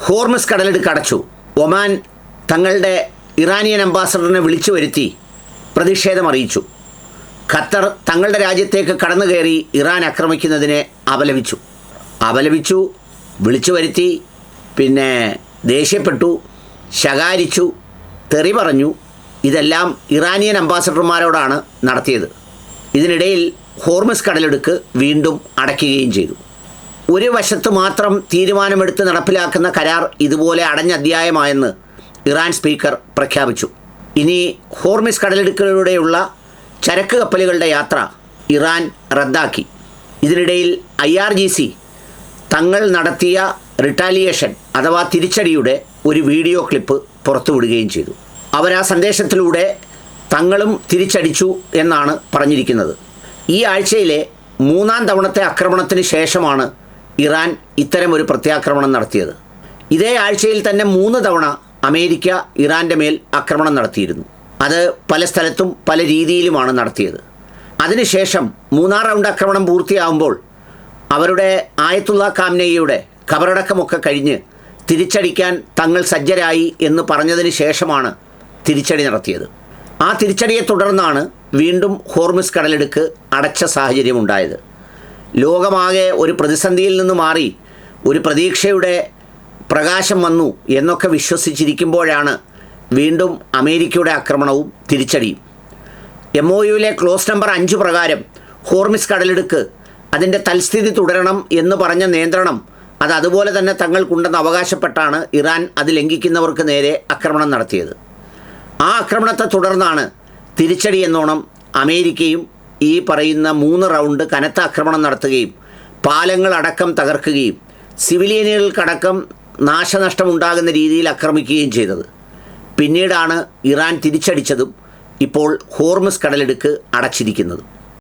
Hormuz കടലിടുക്ക് അടച്ചു. Oman തങ്ങളുടെ ഇറാനിയൻ അംബാസഡറിനെ വിളിച്ചു വരുത്തി പ്രതിഷേധം അറിയിച്ചു. ഖത്തർ തങ്ങളുടെ രാജ്യത്തേക്ക് കടന്നു കയറി ഇറാൻ ആക്രമിക്കുന്നതിനെ അപലപിച്ചു, വിളിച്ചു വരുത്തി, പിന്നെ ദേഷ്യപ്പെട്ടു, ശകാരിച്ചു, തെറി പറഞ്ഞു. ഇതെല്ലാം ഇറാനിയൻ അംബാസഡർമാരോടാണ് നടത്തിയത്. ഇതിനിടയിൽ ഹോർമസ് കടലിടുക്ക് വീണ്ടും അടയ്ക്കുകയും ചെയ്തു. ഒരു വശത്ത് മാത്രം തീരുമാനമെടുത്ത് നടപ്പിലാക്കുന്ന കരാർ ഇതുപോലെ അടഞ്ഞ അധ്യായമായെന്ന് ഇറാൻ സ്പീക്കർ പ്രഖ്യാപിച്ചു. ഇനി ഹോർമസ് കടലിടുക്കിലൂടെയുള്ള ചരക്ക് കപ്പലുകളുടെ യാത്ര ഇറാൻ റദ്ദാക്കി. ഇതിനിടയിൽ IRGC തങ്ങൾ നടത്തിയ റിട്ടാലിയേഷൻ അഥവാ തിരിച്ചടിയുടെ ഒരു വീഡിയോ ക്ലിപ്പ് പുറത്തുവിടുകയും ചെയ്തു. അവരാ സന്ദേശത്തിലൂടെ തങ്ങളും തിരിച്ചടിച്ചു എന്നാണ് പറഞ്ഞിരിക്കുന്നത്. ഈ ആഴ്ചയിലെ 3-ാം തവണത്തെ ആക്രമണത്തിന് ശേഷമാണ് ഇറാൻ ഇത്തരമൊരു പ്രത്യാക്രമണം നടത്തിയത്. ഇതേ ആഴ്ചയിൽ തന്നെ 3 തവണ അമേരിക്ക ഇറാൻ്റെ മേൽ ആക്രമണം നടത്തിയിരുന്നു. അത് പല സ്ഥലത്തും പല രീതിയിലുമാണ് നടത്തിയത്. അതിനുശേഷം 3-ാം റൗണ്ട് ആക്രമണം പൂർത്തിയാകുമ്പോൾ അവരുടെ ആയത്തുള്ള ഖാംനെയിയുടെ ഖബറടക്കമൊക്കെ കഴിഞ്ഞ് തിരിച്ചടിക്കാൻ തങ്ങൾ സജ്ജരായി എന്ന് പറഞ്ഞതിന് ശേഷമാണ് തിരിച്ചടി നടത്തിയത്. ആ തിരിച്ചടിയെ തുടർന്നാണ് വീണ്ടും ഹോർമസ് കടലിടുക്ക് അടച്ച സാഹചര്യമുണ്ടായത്. ലോകമാകെ ഒരു പ്രതിസന്ധിയിൽ നിന്ന് മാറി ഒരു പ്രതീക്ഷയുടെ പ്രകാശം വന്നു എന്നൊക്കെ വിശ്വസിച്ചിരിക്കുമ്പോഴാണ് വീണ്ടും അമേരിക്കയുടെ ആക്രമണവും തിരിച്ചടിയും. MOUവിലെ ക്ലോസ് നമ്പർ 5 പ്രകാരം ഹോർമസ് കടലിടുക്ക് അതിൻ്റെ തൽസ്ഥിതി തുടരണം എന്ന് പറഞ്ഞ നിയന്ത്രണം അത് അതുപോലെ തന്നെ തങ്ങൾക്കുണ്ടെന്ന് അവകാശപ്പെട്ടാണ് ഇറാൻ അത് ലംഘിക്കുന്നവർക്ക് നേരെ ആക്രമണം നടത്തിയത്. ആ ആക്രമണത്തെ തുടർന്നാണ് തിരിച്ചടി എന്നോണം അമേരിക്കയും ഈ പറയുന്ന 3 റൗണ്ട് കനത്ത ആക്രമണം നടത്തുകയും പാലങ്ങളടക്കം തകർക്കുകയും സിവിലിയനുകൾക്കടക്കം നാശനഷ്ടമുണ്ടാകുന്ന രീതിയിൽ ആക്രമിക്കുകയും ചെയ്തത്. പിന്നീടാണ് ഇറാൻ തിരിച്ചടിച്ചതും ഇപ്പോൾ ഹോർമസ് കടലിടുക്ക് അടച്ചിരിക്കുന്നതും.